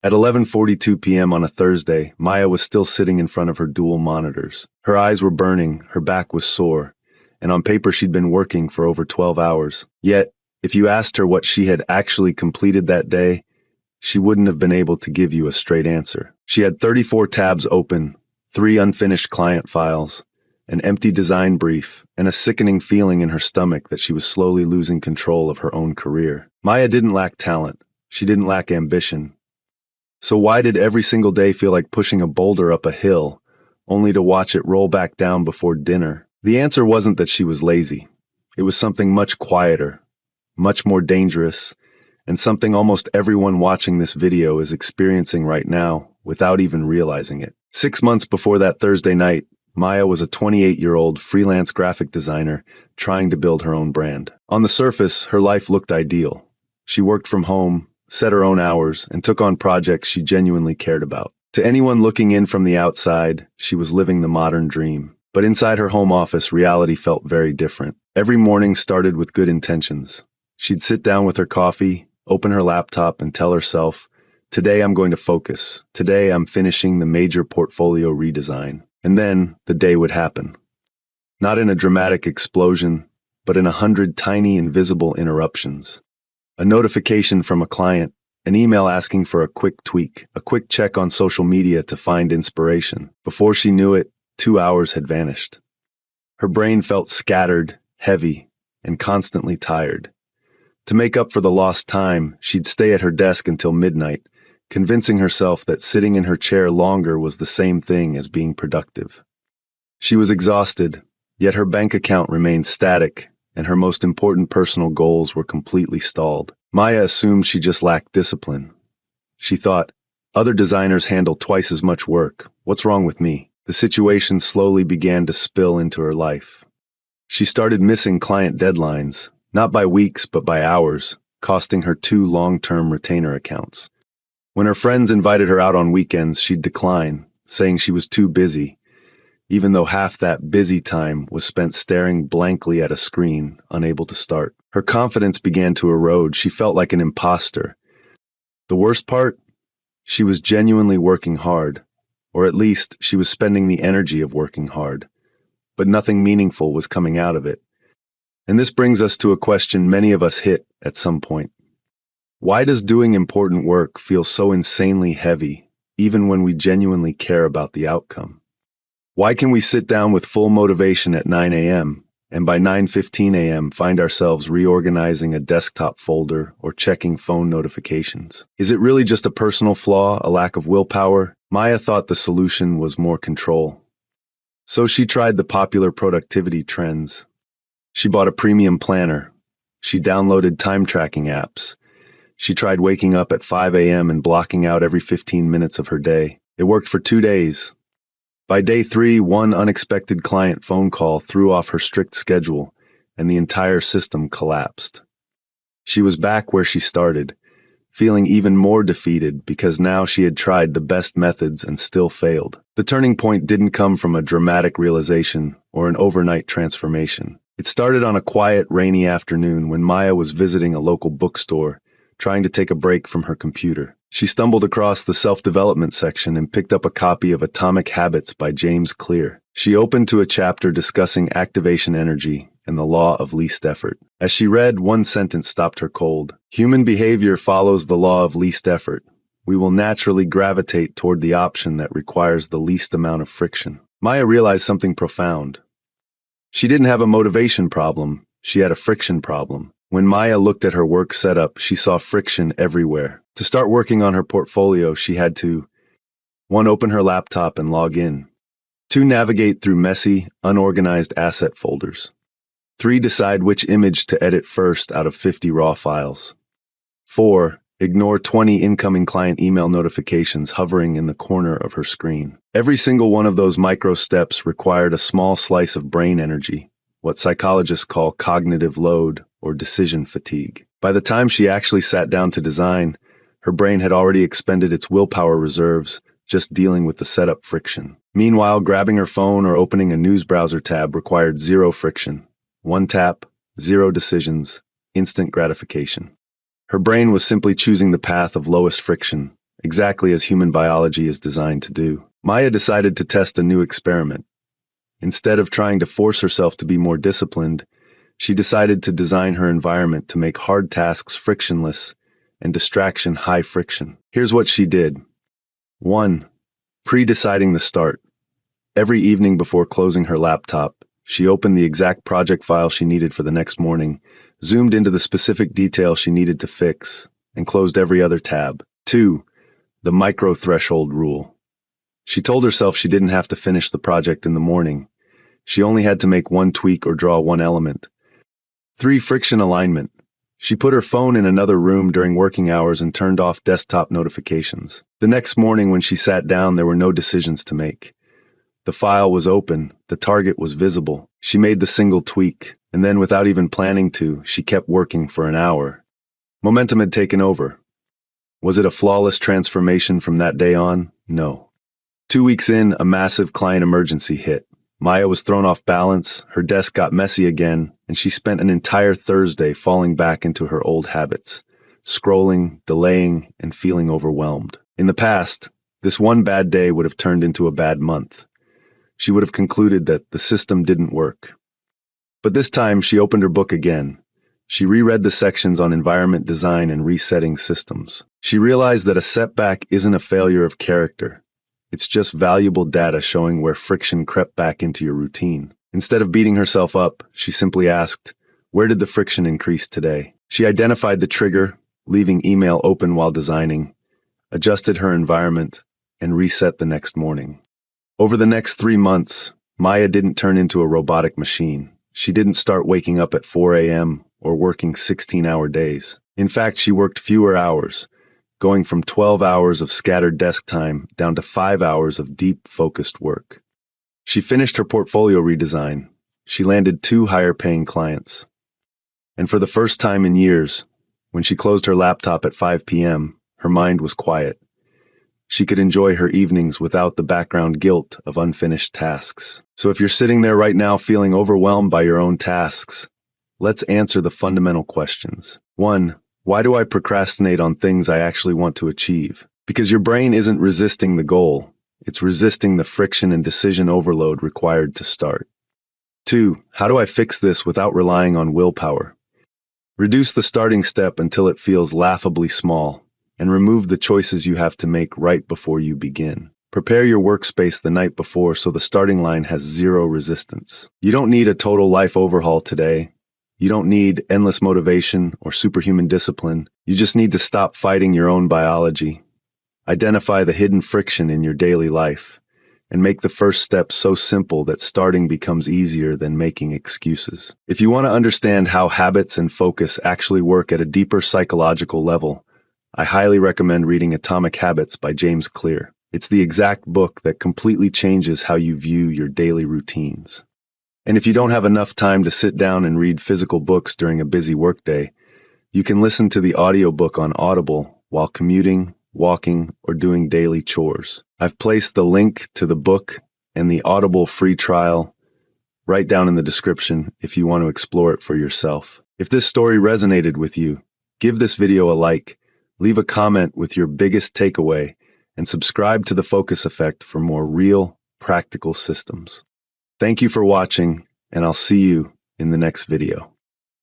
At 11:42 p.m. on a Thursday, Maya was still sitting in front of her dual monitors. Her eyes were burning, her back was sore, and on paper she'd been working for over 12 hours. Yet, if you asked her what she had actually completed that day, she wouldn't have been able to give you a straight answer. She had 34 tabs open, 3 unfinished client files, an empty design brief, and a sickening feeling in her stomach that she was slowly losing control of her own career. Maya didn't lack talent. She didn't lack ambition. So why did every single day feel like pushing a boulder up a hill, only to watch it roll back down before dinner? The answer wasn't that she was lazy. It was something much quieter, much more dangerous, and something almost everyone watching this video is experiencing right now without even realizing it. 6 months before that Thursday night, Maya was a 28-year-old freelance graphic designer trying to build her own brand. On the surface, her life looked ideal. She worked from home, set her own hours, and took on projects she genuinely cared about. To anyone looking in from the outside, she was living the modern dream. But inside her home office, reality felt very different. Every morning started with good intentions. She'd sit down with her coffee, open her laptop, and tell herself, "Today I'm going to focus. Today I'm finishing the major portfolio redesign." And then the day would happen. Not in a dramatic explosion, but in 100 tiny invisible interruptions. A notification from a client, an email asking for a quick tweak, a quick check on social media to find inspiration. Before she knew it, 2 hours had vanished. Her brain felt scattered, heavy, and constantly tired. To make up for the lost time, she'd stay at her desk until midnight, convincing herself that sitting in her chair longer was the same thing as being productive. She was exhausted, yet her bank account remained static, and her most important personal goals were completely stalled. Maya assumed she just lacked discipline. She thought, "Other designers handle twice as much work. What's wrong with me?" The situation slowly began to spill into her life. She started missing client deadlines, not by weeks but by hours, costing her 2 long-term retainer accounts. When her friends invited her out on weekends, she'd decline, saying she was too busy, even though half that busy time was spent staring blankly at a screen, unable to start. Her confidence began to erode. She felt like an impostor. The worst part? She was genuinely working hard, or at least she was spending the energy of working hard, but nothing meaningful was coming out of it. And this brings us to a question many of us hit at some point. Why does doing important work feel so insanely heavy, even when we genuinely care about the outcome? Why can we sit down with full motivation at 9 a.m., and by 9:15 a.m. find ourselves reorganizing a desktop folder or checking phone notifications? Is it really just a personal flaw, a lack of willpower? Maya thought the solution was more control. So she tried the popular productivity trends. She bought a premium planner. She downloaded time-tracking apps. She tried waking up at 5 a.m. and blocking out every 15 minutes of her day. It worked for 2 days. By day 3, one unexpected client phone call threw off her strict schedule, and the entire system collapsed. She was back where she started, feeling even more defeated because now she had tried the best methods and still failed. The turning point didn't come from a dramatic realization or an overnight transformation. It started on a quiet, rainy afternoon when Maya was visiting a local bookstore, trying to take a break from her computer. She stumbled across the self-development section and picked up a copy of Atomic Habits by James Clear. She opened to a chapter discussing activation energy and the law of least effort. As she read, one sentence stopped her cold. Human behavior follows the law of least effort. We will naturally gravitate toward the option that requires the least amount of friction. Maya realized something profound. She didn't have a motivation problem, she had a friction problem. When Maya looked at her work setup, she saw friction everywhere. To start working on her portfolio, she had to 1. Open her laptop and log in. 2. Navigate through messy, unorganized asset folders. 3. Decide which image to edit first out of 50 raw files. 4. Ignore 20 incoming client email notifications hovering in the corner of her screen. Every single one of those micro steps required a small slice of brain energy, what psychologists call cognitive load or decision fatigue. By the time she actually sat down to design, her brain had already expended its willpower reserves just dealing with the setup friction. Meanwhile, grabbing her phone or opening a news browser tab required 0 friction. 1 tap, 0 decisions, instant gratification. Her brain was simply choosing the path of lowest friction, exactly as human biology is designed to do. Maya decided to test a new experiment. Instead of trying to force herself to be more disciplined, she decided to design her environment to make hard tasks frictionless and distraction high friction. Here's what she did. 1. Pre-deciding the start. Every evening before closing her laptop, she opened the exact project file she needed for the next morning, zoomed into the specific detail she needed to fix, and closed every other tab. 2. The micro-threshold rule. She told herself she didn't have to finish the project in the morning. She only had to make one tweak or draw one element. 3. Friction alignment. She put her phone in another room during working hours and turned off desktop notifications. The next morning when she sat down, there were no decisions to make. The file was open, the target was visible. She made the single tweak, and then without even planning to, she kept working for an hour. Momentum had taken over. Was it a flawless transformation from that day on? No. 2 weeks in, a massive client emergency hit. Maya was thrown off balance, her desk got messy again, and she spent an entire Thursday falling back into her old habits, scrolling, delaying, and feeling overwhelmed. In the past, this one bad day would have turned into a bad month. She would have concluded that the system didn't work. But this time, she opened her book again. She reread the sections on environment design and resetting systems. She realized that a setback isn't a failure of character. It's just valuable data showing where friction crept back into your routine. Instead of beating herself up, she simply asked, where did the friction increase today? She identified the trigger, leaving email open while designing, adjusted her environment, and reset the next morning. Over the next 3 months, Maya didn't turn into a robotic machine. She didn't start waking up at 4 a.m. or working 16-hour days. In fact, she worked fewer hours, going from 12 hours of scattered desk time down to 5 hours of deep, focused work. She finished her portfolio redesign. She landed 2 higher-paying clients. And for the first time in years, when she closed her laptop at 5 p.m., her mind was quiet. She could enjoy her evenings without the background guilt of unfinished tasks. So if you're sitting there right now feeling overwhelmed by your own tasks, let's answer the fundamental questions. 1. Why do I procrastinate on things I actually want to achieve? Because your brain isn't resisting the goal. It's resisting the friction and decision overload required to start. 2. How do I fix this without relying on willpower? Reduce the starting step until it feels laughably small, and remove the choices you have to make right before you begin. Prepare your workspace the night before so the starting line has zero resistance. You don't need a total life overhaul today. You don't need endless motivation or superhuman discipline. You just need to stop fighting your own biology. Identify the hidden friction in your daily life, and make the first step so simple that starting becomes easier than making excuses. If you want to understand how habits and focus actually work at a deeper psychological level, I highly recommend reading Atomic Habits by James Clear. It's the exact book that completely changes how you view your daily routines. And if you don't have enough time to sit down and read physical books during a busy workday, you can listen to the audiobook on Audible while commuting, walking, or doing daily chores. I've placed the link to the book and the Audible free trial right down in the description if you want to explore it for yourself. If this story resonated with you, give this video a like, leave a comment with your biggest takeaway, and subscribe to The Focus Effect for more real, practical systems. Thank you for watching, and I'll see you in the next video.